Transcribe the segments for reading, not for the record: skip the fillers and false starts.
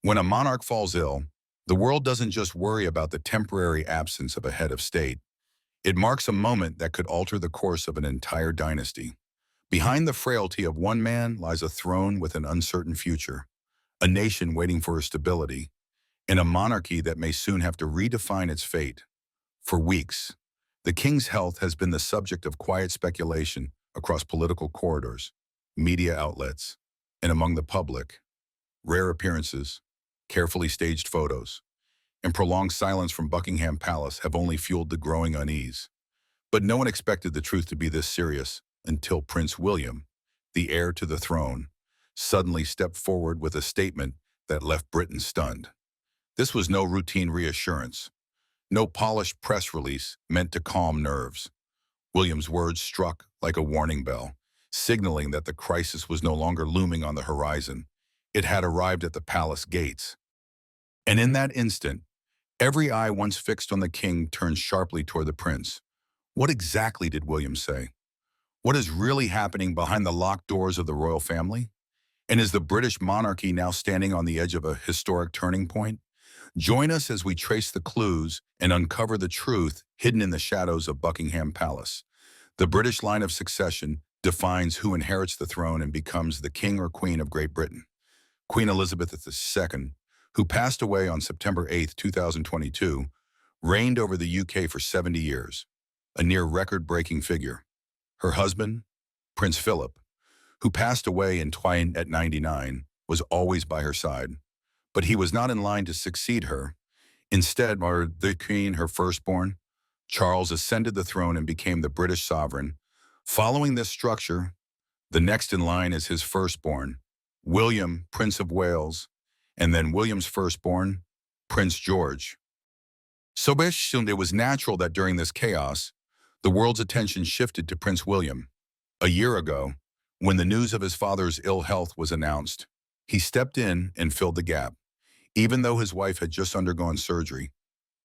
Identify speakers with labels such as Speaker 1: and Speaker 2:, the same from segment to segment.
Speaker 1: When a monarch falls ill, the world doesn't just worry about the temporary absence of a head of state. It marks a moment that could alter the course of an entire dynasty. Behind the frailty of one man lies a throne with an uncertain future, a nation waiting for stability, and a monarchy that may soon have to redefine its fate. For weeks, the king's health has been the subject of quiet speculation across political corridors, media outlets, and among the public. Rare appearances, carefully staged photos, and prolonged silence from Buckingham Palace have only fueled the growing unease. But no one expected the truth to be this serious until Prince William, the heir to the throne, suddenly stepped forward with a statement that left Britain stunned. This was no routine reassurance, no polished press release meant to calm nerves. William's words struck like a warning bell, signaling that the crisis was no longer looming on the horizon. It had arrived at the palace gates. And in that instant, every eye once fixed on the king turned sharply toward the prince. What exactly did William say? What is really happening behind the locked doors of the royal family? And is the British monarchy now standing on the edge of a historic turning point? Join us as we trace the clues and uncover the truth hidden in the shadows of Buckingham Palace. The British line of succession defines who inherits the throne and becomes the king or queen of Great Britain. Queen Elizabeth II, who passed away on September 8, 2022, reigned over the UK for 70 years, a near record-breaking figure. Her husband, Prince Philip, who passed away in Twine at 99, was always by her side. But he was not in line to succeed her. Instead, the Queen, her firstborn, Charles ascended the throne and became the British sovereign. Following this structure, the next in line is his firstborn, William, Prince of Wales, and then William's firstborn, Prince George. So it was natural that during this chaos, the world's attention shifted to Prince William. A year ago, when the news of his father's ill health was announced, he stepped in and filled the gap, even though his wife had just undergone surgery.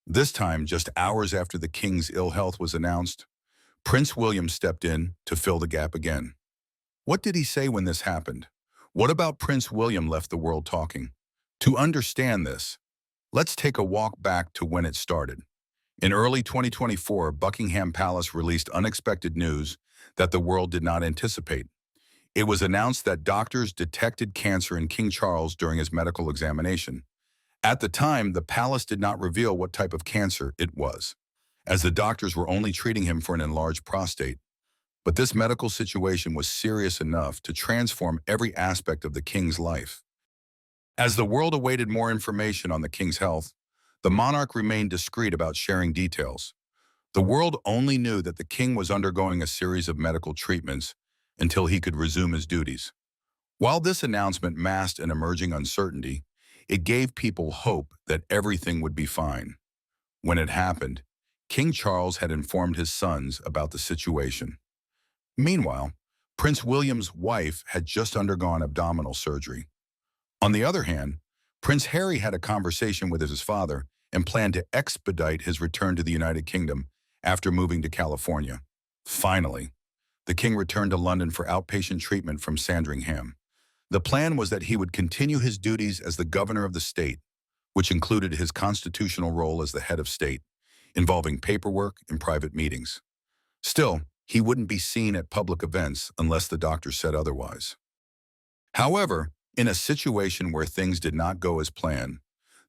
Speaker 1: This time, just hours after the king's ill health was announced, Prince William stepped in to fill the gap again. What did he say when this happened? What about Prince William left the world talking? To understand this, let's take a walk back to when it started. In early 2024, Buckingham Palace released unexpected news that the world did not anticipate. It was announced that doctors detected cancer in King Charles during his medical examination. At the time, the palace did not reveal what type of cancer it was, as the doctors were only treating him for an enlarged prostate. But this medical situation was serious enough to transform every aspect of the king's life. As the world awaited more information on the king's health, the monarch remained discreet about sharing details. The world only knew that the king was undergoing a series of medical treatments until he could resume his duties. While this announcement masked an emerging uncertainty, it gave people hope that everything would be fine. When it happened, King Charles had informed his sons about the situation. Meanwhile, Prince William's wife had just undergone abdominal surgery. On the other hand, Prince Harry had a conversation with his father and planned to expedite his return to the United Kingdom after moving to California. Finally, the king returned to London for outpatient treatment from Sandringham. The plan was that he would continue his duties as the governor of the state, which included his constitutional role as the head of state, involving paperwork and private meetings. Still, he wouldn't be seen at public events unless the doctor said otherwise. However, in a situation where things did not go as planned,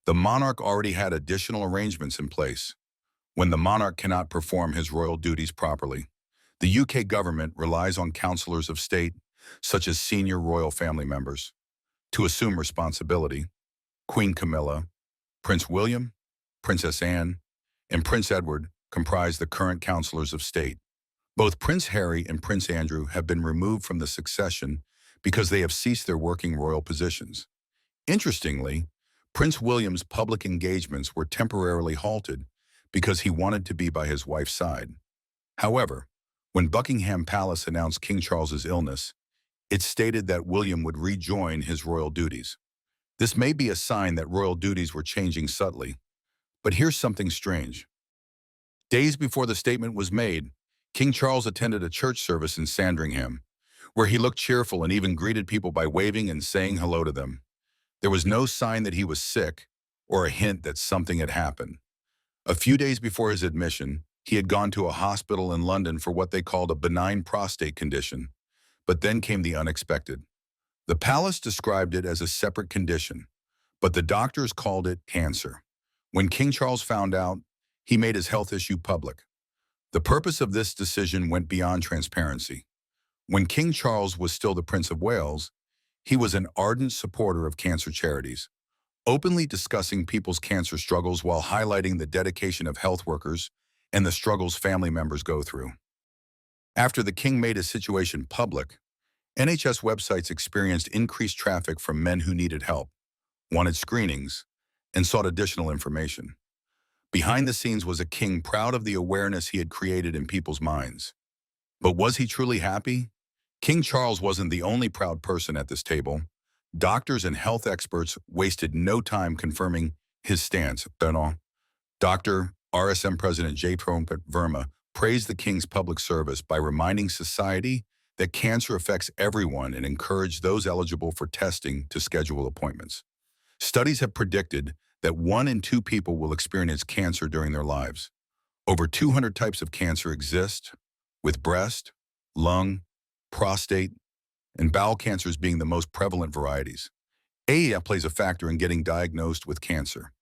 Speaker 1: the monarch already had additional arrangements in place. When the monarch cannot perform his royal duties properly, the UK government relies on counselors of state, such as senior royal family members, to assume responsibility. Queen Camilla, Prince William, Princess Anne, and Prince Edward comprise the current counselors of state. Both Prince Harry and Prince Andrew have been removed from the succession because they have ceased their working royal positions. Interestingly, Prince William's public engagements were temporarily halted because he wanted to be by his wife's side. However, when Buckingham Palace announced King Charles's illness, it stated that William would rejoin his royal duties. This may be a sign that royal duties were changing subtly. But here's something strange. Days before the statement was made, King Charles attended a church service in Sandringham, where he looked cheerful and even greeted people by waving and saying hello to them. There was no sign that he was sick or a hint that something had happened. A few days before his admission, he had gone to a hospital in London for what they called a benign prostate condition. But then came the unexpected. The palace described it as a separate condition, but the doctors called it cancer. When King Charles found out, he made his health issue public. The purpose of this decision went beyond transparency. When King Charles was still the Prince of Wales, he was an ardent supporter of cancer charities, openly discussing people's cancer struggles while highlighting the dedication of health workers and the struggles family members go through. After the king made his situation public, NHS websites experienced increased traffic from men who needed help, wanted screenings, and sought additional information. Behind the scenes was a king proud of the awareness he had created in people's minds. But was he truly happy? King Charles wasn't the only proud person at this table. Doctors and health experts wasted no time confirming his stance. Dr. RSM President J. Verma praised the king's public service by reminding society that cancer affects everyone and encouraged those eligible for testing to schedule appointments. Studies have predicted that 1 in 2 people will experience cancer during their lives. Over 200 types of cancer exist, with breast, lung, prostate, and bowel cancers being the most prevalent varieties. Age plays a factor in getting diagnosed with cancer,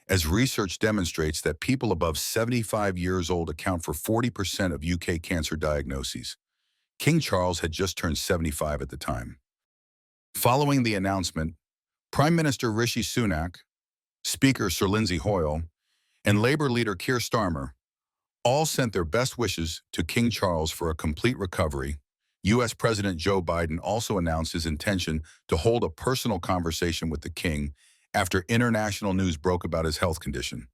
Speaker 1: as research demonstrates that people above 75 years old account for 40% of UK cancer diagnoses. King Charles had just turned 75 at the time. Following the announcement, Prime Minister Rishi Sunak, Speaker Sir Lindsay Hoyle, and Labour leader Keir Starmer all sent their best wishes to King Charles for a complete recovery. U.S. President Joe Biden also announced his intention to hold a personal conversation with the king after international news broke about his health condition.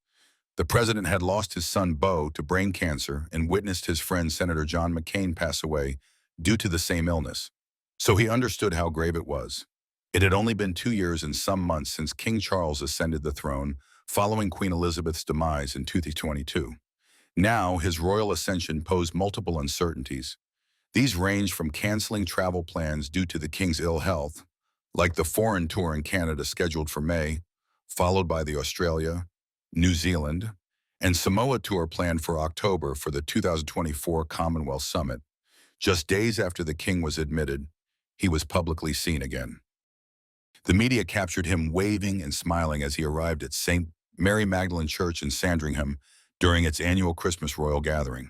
Speaker 1: The president had lost his son Beau to brain cancer and witnessed his friend Senator John McCain pass away due to the same illness. So he understood how grave it was. It had only been 2 years and some months since King Charles ascended the throne following Queen Elizabeth's demise in 2022. Now, his royal ascension posed multiple uncertainties. These ranged from canceling travel plans due to the king's ill health, like the foreign tour in Canada scheduled for May, followed by the Australia, New Zealand, and Samoa tour planned for October for the 2024 Commonwealth Summit. Just days after the king was admitted, he was publicly seen again. The media captured him waving and smiling as he arrived at St. Mary Magdalene Church in Sandringham during its annual Christmas royal gathering.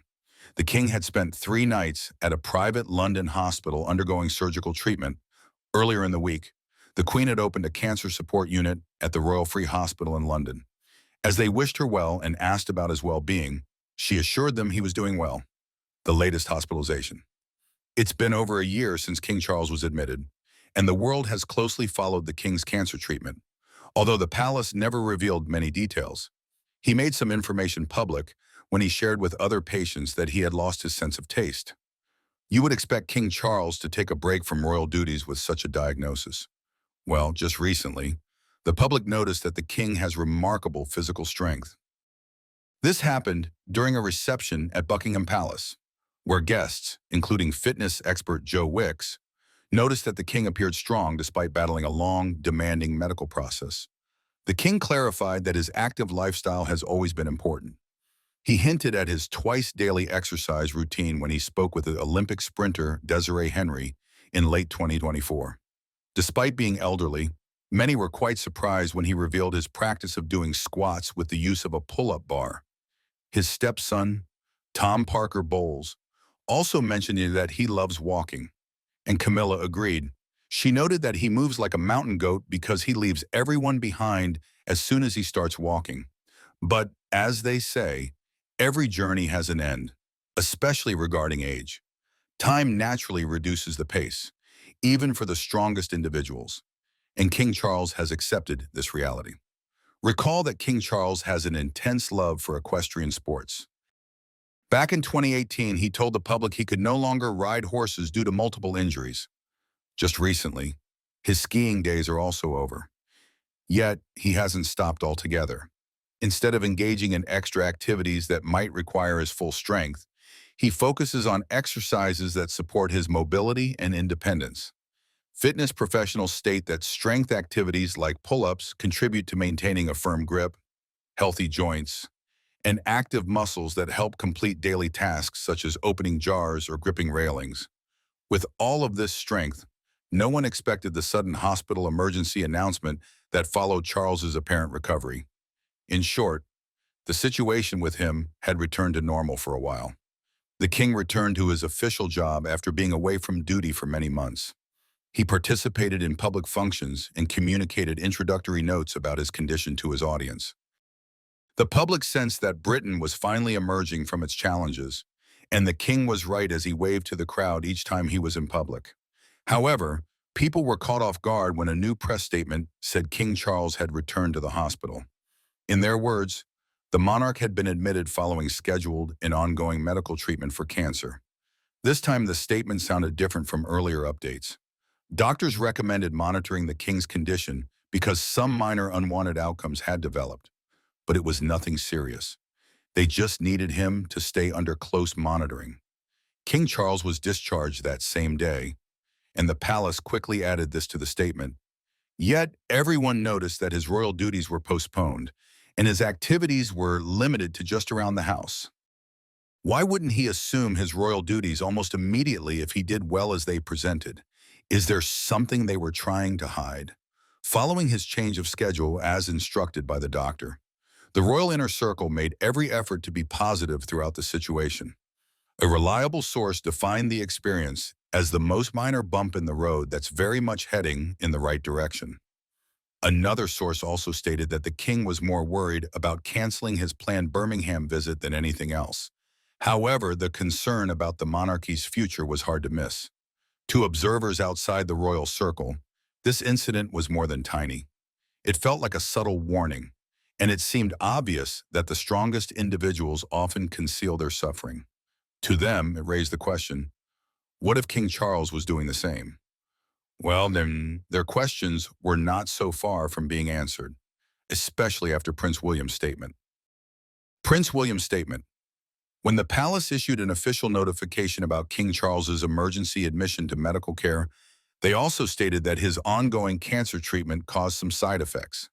Speaker 1: The king had spent 3 nights at a private London hospital undergoing surgical treatment. Earlier in the week, the Queen had opened a cancer support unit at the Royal Free Hospital in London. As they wished her well and asked about his well-being, she assured them he was doing well. The latest hospitalization. It's been over a year since King Charles was admitted, and the world has closely followed the king's cancer treatment. Although the palace never revealed many details, he made some information public when he shared with other patients that he had lost his sense of taste. You would expect King Charles to take a break from royal duties with such a diagnosis. Well, just recently, the public noticed that the king has remarkable physical strength. This happened during a reception at Buckingham Palace, where guests, including fitness expert Joe Wicks, noticed that the king appeared strong despite battling a long, demanding medical process. The king clarified that his active lifestyle has always been important. He hinted at his twice-daily exercise routine when he spoke with the Olympic sprinter Desiree Henry in late 2024. Despite being elderly, many were quite surprised when he revealed his practice of doing squats with the use of a pull-up bar. His stepson, Tom Parker Bowles, also mentioned that he loves walking, and Camilla agreed. She noted that he moves like a mountain goat because he leaves everyone behind as soon as he starts walking. But, as they say, every journey has an end, especially regarding age. Time naturally reduces the pace, even for the strongest individuals, and King Charles has accepted this reality. Recall that King Charles has an intense love for equestrian sports. Back in 2018, he told the public he could no longer ride horses due to multiple injuries. Just recently, his skiing days are also over. Yet, he hasn't stopped altogether. Instead of engaging in extra activities that might require his full strength, he focuses on exercises that support his mobility and independence. Fitness professionals state that strength activities like pull-ups contribute to maintaining a firm grip, healthy joints, and active muscles that help complete daily tasks such as opening jars or gripping railings. With all of this strength, no one expected the sudden hospital emergency announcement that followed Charles's apparent recovery. In short, the situation with him had returned to normal for a while. The king returned to his official job after being away from duty for many months. He participated in public functions and communicated introductory notes about his condition to his audience. The public sensed that Britain was finally emerging from its challenges, and the king was right as he waved to the crowd each time he was in public. However, people were caught off guard when a new press statement said King Charles had returned to the hospital. In their words, the monarch had been admitted following scheduled and ongoing medical treatment for cancer. This time the statement sounded different from earlier updates. Doctors recommended monitoring the king's condition because some minor unwanted outcomes had developed, but it was nothing serious. They just needed him to stay under close monitoring. King Charles was discharged that same day, and the palace quickly added this to the statement. Yet, everyone noticed that his royal duties were postponed, and his activities were limited to just around the house. Why wouldn't he assume his royal duties almost immediately if he did well as they presented? Is there something they were trying to hide? Following his change of schedule as instructed by the doctor, the royal inner circle made every effort to be positive throughout the situation. A reliable source defined the experience as the most minor bump in the road that's very much heading in the right direction. Another source also stated that the king was more worried about canceling his planned Birmingham visit than anything else. However, the concern about the monarchy's future was hard to miss. To observers outside the royal circle, this incident was more than tiny. It felt like a subtle warning, and it seemed obvious that the strongest individuals often conceal their suffering. To them, it raised the question, what if King Charles was doing the same? Well, then, their questions were not so far from being answered, especially after Prince William's statement. Prince William's statement. When the palace issued an official notification about King Charles's emergency admission to medical care, they also stated that his ongoing cancer treatment caused some side effects.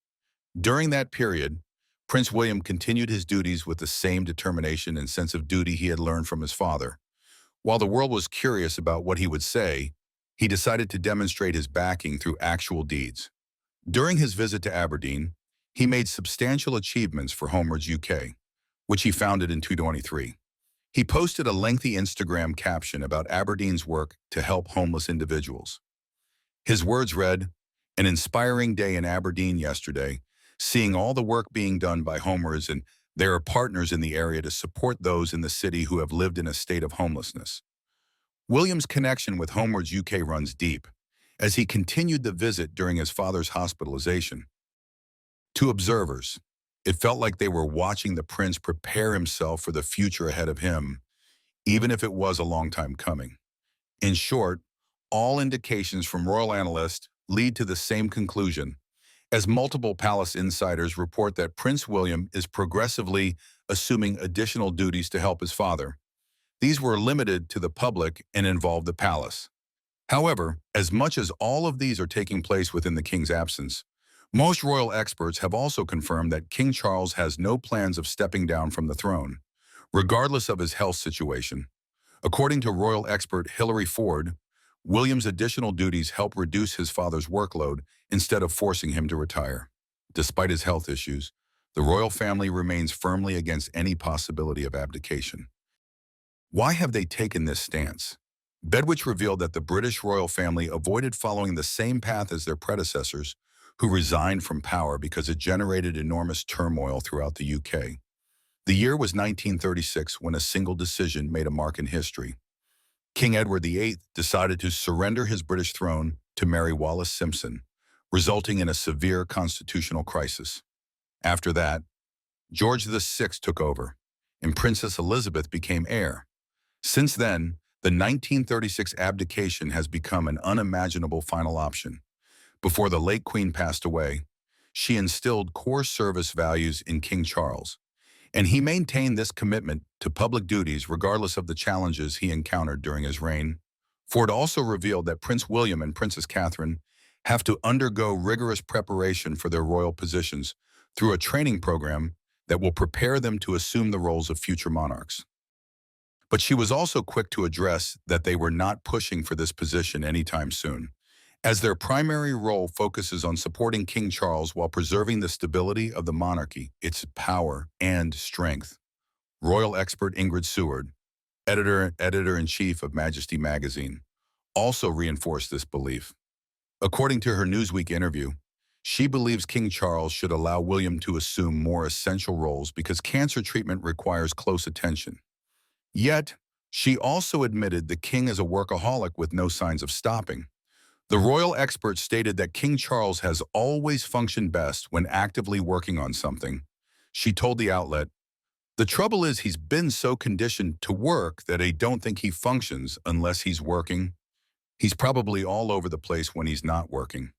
Speaker 1: During that period, Prince William continued his duties with the same determination and sense of duty he had learned from his father. While the world was curious about what he would say, he decided to demonstrate his backing through actual deeds. During his visit to Aberdeen, he made substantial achievements for HOSPITALIZED UK, which he founded in 2023. He posted a lengthy Instagram caption about Aberdeen's work to help homeless individuals. His words read, "An inspiring day in Aberdeen yesterday, seeing all the work being done by homers and there are partners in the area to support those in the city who have lived in a state of homelessness." William's connection with HOSPITALIZED UK runs deep, as he continued the visit during his father's hospitalization. To observers, it felt like they were watching the prince prepare himself for the future ahead of him, even if it was a long time coming. In short, all indications from royal analysts lead to the same conclusion, as multiple palace insiders report that Prince William is progressively assuming additional duties to help his father. These were limited to the public and involved the palace. However, as much as all of these are taking place within the king's absence, most royal experts have also confirmed that King Charles has no plans of stepping down from the throne, regardless of his health situation. According to royal expert Hilary Ford, William's additional duties help reduce his father's workload instead of forcing him to retire. Despite his health issues, the royal family remains firmly against any possibility of abdication. Why have they taken this stance? Bedwich revealed that the British royal family avoided following the same path as their predecessors, who resigned from power because it generated enormous turmoil throughout the UK. The year was 1936 when a single decision made a mark in history. King Edward VIII decided to surrender his British throne to Mary Wallis Simpson, resulting in a severe constitutional crisis. After that, George VI took over, and Princess Elizabeth became heir. Since then, the 1936 abdication has become an unimaginable final option. Before the late Queen passed away, she instilled core service values in King Charles, and he maintained this commitment to public duties regardless of the challenges he encountered during his reign. For it also revealed that Prince William and Princess Catherine have to undergo rigorous preparation for their royal positions through a training program that will prepare them to assume the roles of future monarchs. But she was also quick to address that they were not pushing for this position anytime soon, as their primary role focuses on supporting King Charles while preserving the stability of the monarchy, its power and strength. Royal expert Ingrid Seward, editor-in-chief of Majesty magazine, also reinforced this belief. According to her Newsweek interview, she believes King Charles should allow William to assume more essential roles because cancer treatment requires close attention. Yet, she also admitted the king is a workaholic with no signs of stopping. The royal expert stated that King Charles has always functioned best when actively working on something. She told the outlet, "The trouble is he's been so conditioned to work that I don't think he functions unless he's working. He's probably all over the place when he's not working."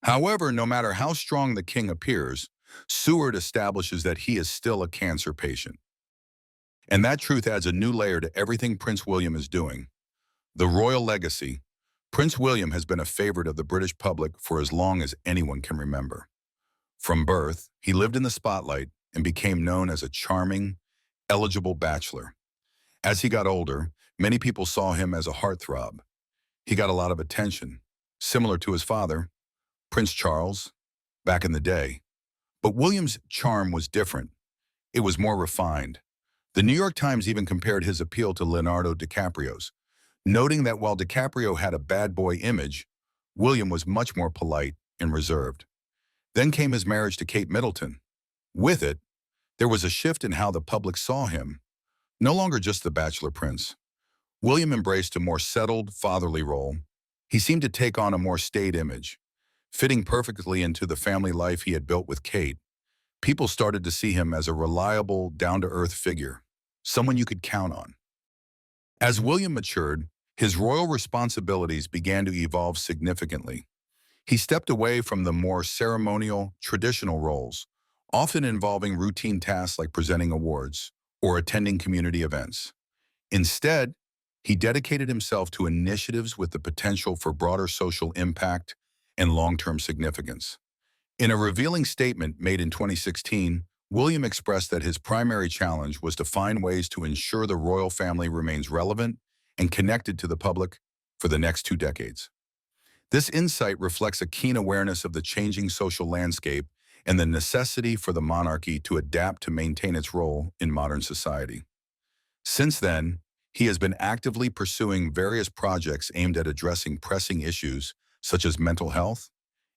Speaker 1: However, no matter how strong the king appears, Seward establishes that he is still a cancer patient. And that truth adds a new layer to everything Prince William is doing. The royal legacy. Prince William has been a favorite of the British public for as long as anyone can remember. From birth, he lived in the spotlight and became known as a charming, eligible bachelor. As he got older, many people saw him as a heartthrob. He got a lot of attention, similar to his father, Prince Charles, back in the day. But William's charm was different. It was more refined. The New York Times even compared his appeal to Leonardo DiCaprio's, noting that while DiCaprio had a bad boy image, William was much more polite and reserved. Then came his marriage to Kate Middleton. With it, there was a shift in how the public saw him. No longer just the bachelor prince. William embraced a more settled, fatherly role. He seemed to take on a more staid image, fitting perfectly into the family life he had built with Kate. People started to see him as a reliable, down-to-earth figure, someone you could count on. As William matured, his royal responsibilities began to evolve significantly. He stepped away from the more ceremonial, traditional roles, often involving routine tasks like presenting awards or attending community events. Instead, he dedicated himself to initiatives with the potential for broader social impact and long-term significance. In a revealing statement made in 2016, William expressed that his primary challenge was to find ways to ensure the royal family remains relevant and connected to the public for the next 2 decades. This insight reflects a keen awareness of the changing social landscape and the necessity for the monarchy to adapt to maintain its role in modern society. Since then, he has been actively pursuing various projects aimed at addressing pressing issues such as mental health,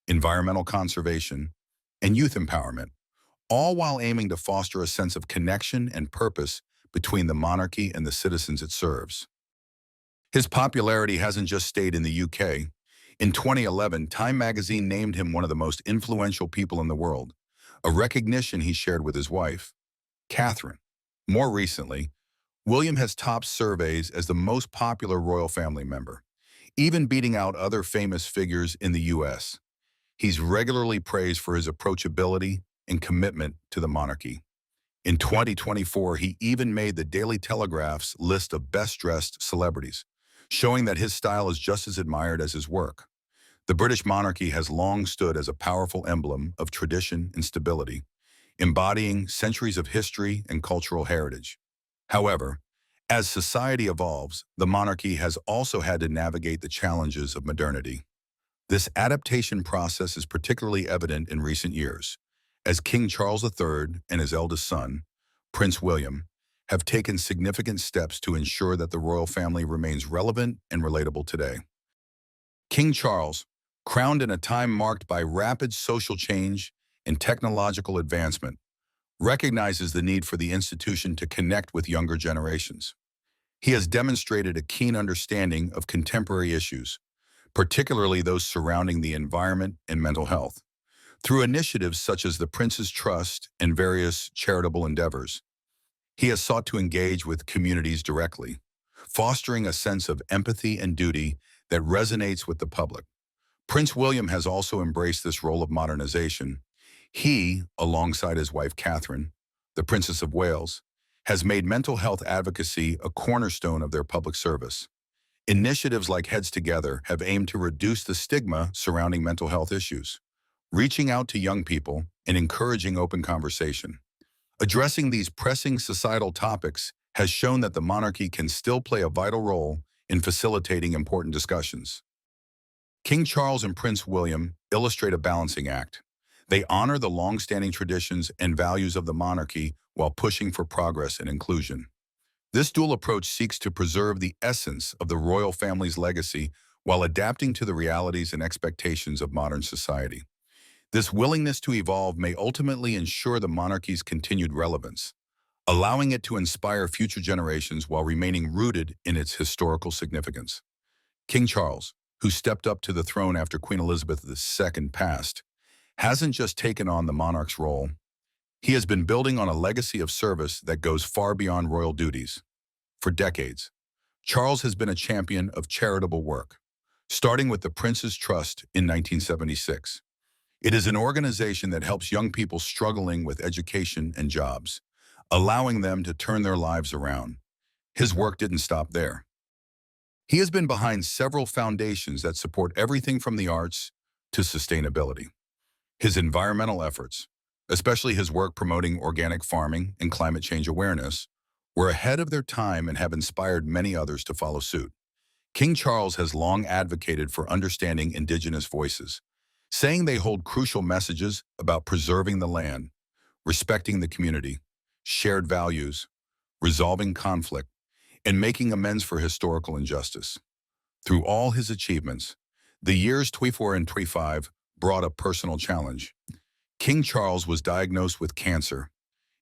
Speaker 1: environmental conservation, and youth empowerment, all while aiming to foster a sense of connection and purpose between the monarchy and the citizens it serves. His popularity hasn't just stayed in the UK. In 2011, Time magazine named him one of the most influential people in the world, a recognition he shared with his wife, Catherine. More recently, William has topped surveys as the most popular royal family member, even beating out other famous figures in the US. He's regularly praised for his approachability and commitment to the monarchy. In 2024, he even made the Daily Telegraph's list of best-dressed celebrities, showing that his style is just as admired as his work. The British monarchy has long stood as a powerful emblem of tradition and stability, embodying centuries of history and cultural heritage. However, as society evolves, the monarchy has also had to navigate the challenges of modernity. This adaptation process is particularly evident in recent years, as King Charles III and his eldest son, Prince William, have taken significant steps to ensure that the royal family remains relevant and relatable today. King Charles, crowned in a time marked by rapid social change and technological advancement, recognizes the need for the institution to connect with younger generations. He has demonstrated a keen understanding of contemporary issues, particularly those surrounding the environment and mental health, through initiatives such as the Prince's Trust and various charitable endeavors. He has sought to engage with communities directly, fostering a sense of empathy and duty that resonates with the public. Prince William has also embraced this role of modernization. He, alongside his wife Catherine, the Princess of Wales, has made mental health advocacy a cornerstone of their public service. Initiatives like Heads Together have aimed to reduce the stigma surrounding mental health issues, reaching out to young people and encouraging open conversation. Addressing these pressing societal topics has shown that the monarchy can still play a vital role in facilitating important discussions. King Charles and Prince William illustrate a balancing act. They honor the long-standing traditions and values of the monarchy while pushing for progress and inclusion. This dual approach seeks to preserve the essence of the royal family's legacy while adapting to the realities and expectations of modern society. This willingness to evolve may ultimately ensure the monarchy's continued relevance, allowing it to inspire future generations while remaining rooted in its historical significance. King Charles, who stepped up to the throne after Queen Elizabeth II passed, hasn't just taken on the monarch's role. He has been building on a legacy of service that goes far beyond royal duties. For decades, Charles has been a champion of charitable work, starting with the Prince's Trust in 1976. It is an organization that helps young people struggling with education and jobs, allowing them to turn their lives around. His work didn't stop there. He has been behind several foundations that support everything from the arts to sustainability. His environmental efforts, especially his work promoting organic farming and climate change awareness, were ahead of their time and have inspired many others to follow suit. King Charles has long advocated for understanding indigenous voices, saying they hold crucial messages about preserving the land, respecting the community, shared values, resolving conflict, and making amends for historical injustice. Through all his achievements, the years 24 and 25 brought a personal challenge. King Charles was diagnosed with cancer.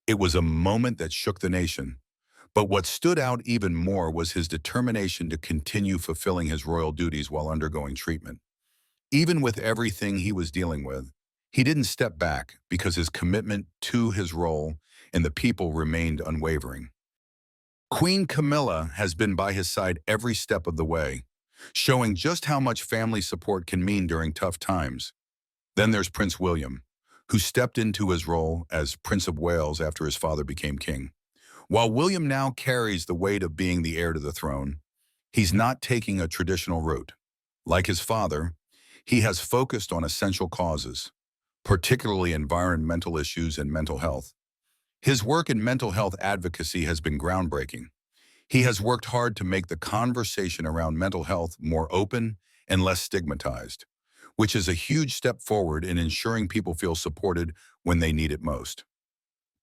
Speaker 1: It was a moment that shook the nation. But what stood out even more was his determination to continue fulfilling his royal duties while undergoing treatment. Even with everything he was dealing with, he didn't step back because his commitment to his role and the people remained unwavering. Queen Camilla has been by his side every step of the way, showing just how much family support can mean during tough times. Then there's Prince William, who stepped into his role as Prince of Wales after his father became king. While William now carries the weight of being the heir to the throne, he's not taking a traditional route. Like his father, he has focused on essential causes, particularly environmental issues and mental health. His work in mental health advocacy has been groundbreaking. He has worked hard to make the conversation around mental health more open and less stigmatized, which is a huge step forward in ensuring people feel supported when they need it most.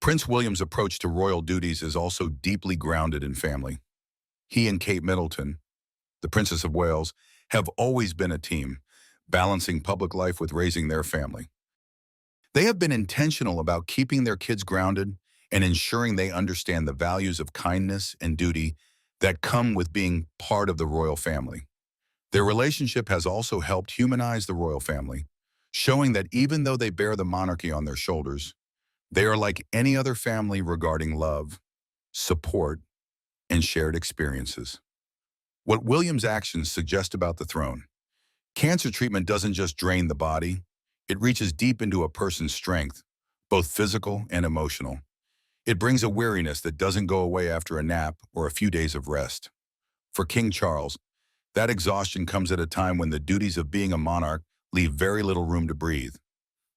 Speaker 1: Prince William's approach to royal duties is also deeply grounded in family. He and Kate Middleton, the Princess of Wales, have always been a team, balancing public life with raising their family. They have been intentional about keeping their kids grounded and ensuring they understand the values of kindness and duty that come with being part of the royal family. Their relationship has also helped humanize the royal family, showing that even though they bear the monarchy on their shoulders, they are like any other family regarding love, support, and shared experiences. What William's actions suggest about the throne: cancer treatment doesn't just drain the body, it reaches deep into a person's strength, both physical and emotional. It brings a weariness that doesn't go away after a nap or a few days of rest. For King Charles, that exhaustion comes at a time when the duties of being a monarch leave very little room to breathe.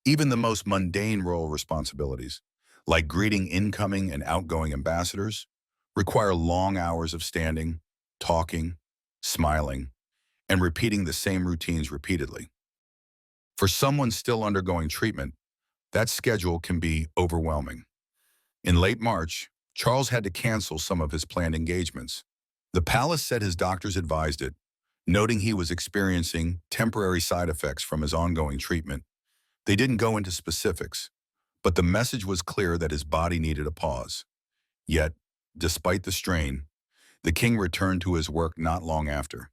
Speaker 1: Even the most mundane royal responsibilities, like greeting incoming and outgoing ambassadors, require long hours of standing, talking, smiling, and repeating the same routines repeatedly. For someone still undergoing treatment, that schedule can be overwhelming. In late March, Charles had to cancel some of his planned engagements. The palace said his doctors advised it, noting he was experiencing temporary side effects from his ongoing treatment. They didn't go into specifics, but the message was clear that his body needed a pause. Yet, despite the strain, the king returned to his work not long after.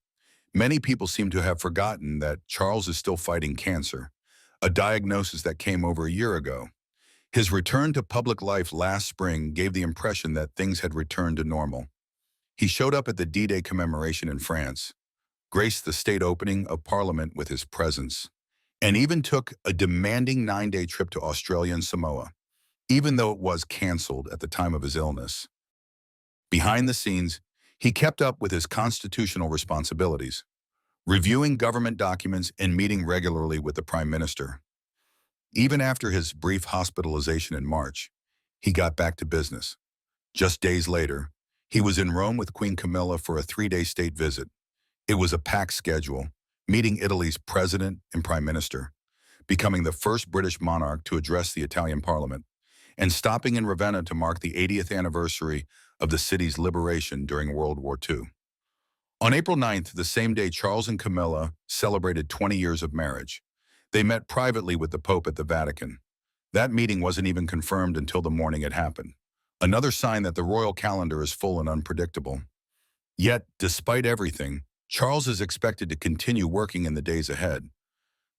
Speaker 1: Many people seem to have forgotten that Charles is still fighting cancer, a diagnosis that came over a year ago. His return to public life last spring gave the impression that things had returned to normal. He showed up at the D-Day commemoration in France, graced the state opening of Parliament with his presence, and even took a demanding 9-day trip to Australia and Samoa, even though it was canceled at the time of his illness. Behind the scenes, He kept up with his constitutional responsibilities, reviewing government documents and meeting regularly with the Prime Minister. Even after his brief hospitalization in March, he got back to business. Just days later, he was in Rome with Queen Camilla for a 3-day state visit. It was a packed schedule, meeting Italy's president and prime minister, becoming the first British monarch to address the Italian parliament, and stopping in Ravenna to mark the 80th anniversary of the city's liberation during World War II. On April 9th, the same day Charles and Camilla celebrated 20 years of marriage, they met privately with the Pope at the Vatican. That meeting wasn't even confirmed until the morning it happened. Another sign that the royal calendar is full and unpredictable. Yet, despite everything, Charles is expected to continue working in the days ahead.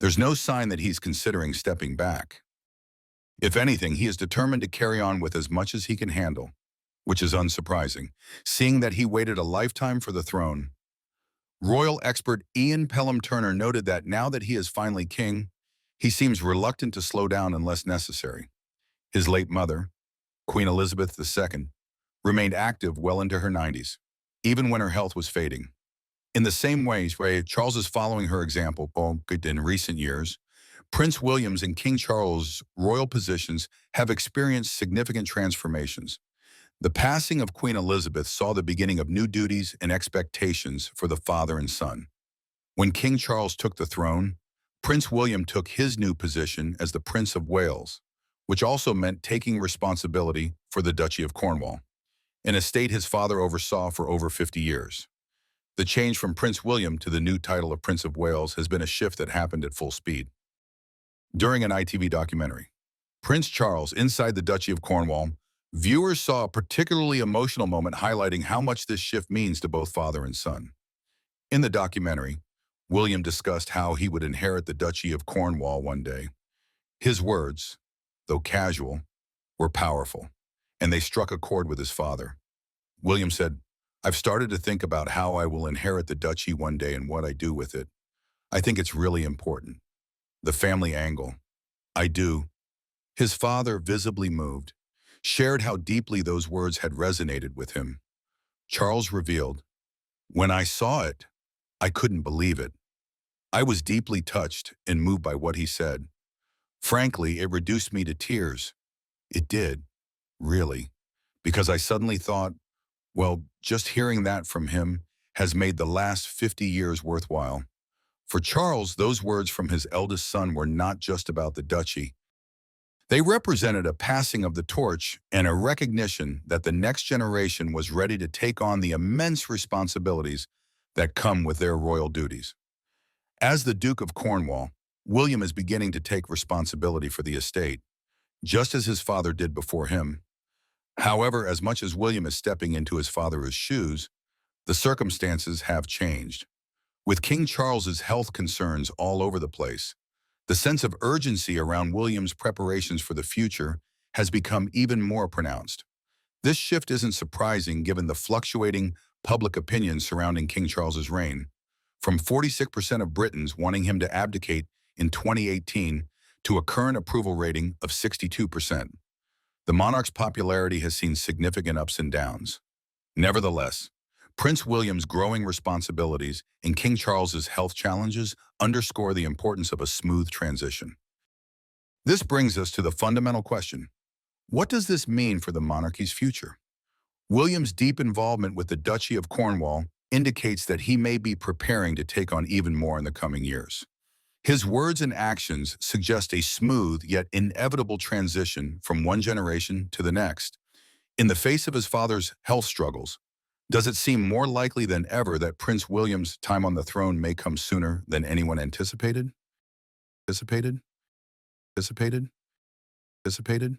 Speaker 1: There's no sign that he's considering stepping back. If anything, he is determined to carry on with as much as he can handle, which is unsurprising, seeing that he waited a lifetime for the throne. Royal expert Ian Pelham-Turner noted that now that he is finally king, he seems reluctant to slow down unless necessary. His late mother, Queen Elizabeth II, remained active well into her 90s, even when her health was fading. In the same way, Charles is following her example in recent years. Prince William's and King Charles' royal positions have experienced significant transformations. The passing of Queen Elizabeth saw the beginning of new duties and expectations for the father and son. When King Charles took the throne, Prince William took his new position as the Prince of Wales, which also meant taking responsibility for the Duchy of Cornwall, an estate his father oversaw for over 50 years. The change from Prince William to the new title of Prince of Wales has been a shift that happened at full speed. During an ITV documentary, Prince Charles Inside the Duchy of Cornwall, viewers saw a particularly emotional moment highlighting how much this shift means to both father and son. In the documentary, William discussed how he would inherit the Duchy of Cornwall one day. His words, though casual, were powerful, and they struck a chord with his father. William said, "I've started to think about how I will inherit the duchy one day and what I do with it. I think it's really important. The family angle. I do." His father, visibly moved, shared how deeply those words had resonated with him. Charles revealed, "When I saw it, I couldn't believe it. I was deeply touched and moved by what he said. Frankly, it reduced me to tears. It did, really, because I suddenly thought, well, just hearing that from him has made the last 50 years worthwhile." For Charles, those words from his eldest son were not just about the duchy. They represented a passing of the torch and a recognition that the next generation was ready to take on the immense responsibilities that come with their royal duties. As the Duke of Cornwall, William is beginning to take responsibility for the estate, just as his father did before him. However, as much as William is stepping into his father's shoes, the circumstances have changed. With King Charles's health concerns all over the place, the sense of urgency around William's preparations for the future has become even more pronounced. This shift isn't surprising given the fluctuating public opinion surrounding King Charles's reign, from 46% of Britons wanting him to abdicate in 2018 to a current approval rating of 62%. The monarch's popularity has seen significant ups and downs. Nevertheless, Prince William's growing responsibilities and King Charles's health challenges underscore the importance of a smooth transition. This brings us to the fundamental question: what does this mean for the monarchy's future? William's deep involvement with the Duchy of Cornwall indicates that he may be preparing to take on even more in the coming years. His words and actions suggest a smooth yet inevitable transition from one generation to the next. In the face of his father's health struggles, does it seem more likely than ever that Prince William's time on the throne may come sooner than anyone anticipated? Anticipated? Anticipated? Anticipated?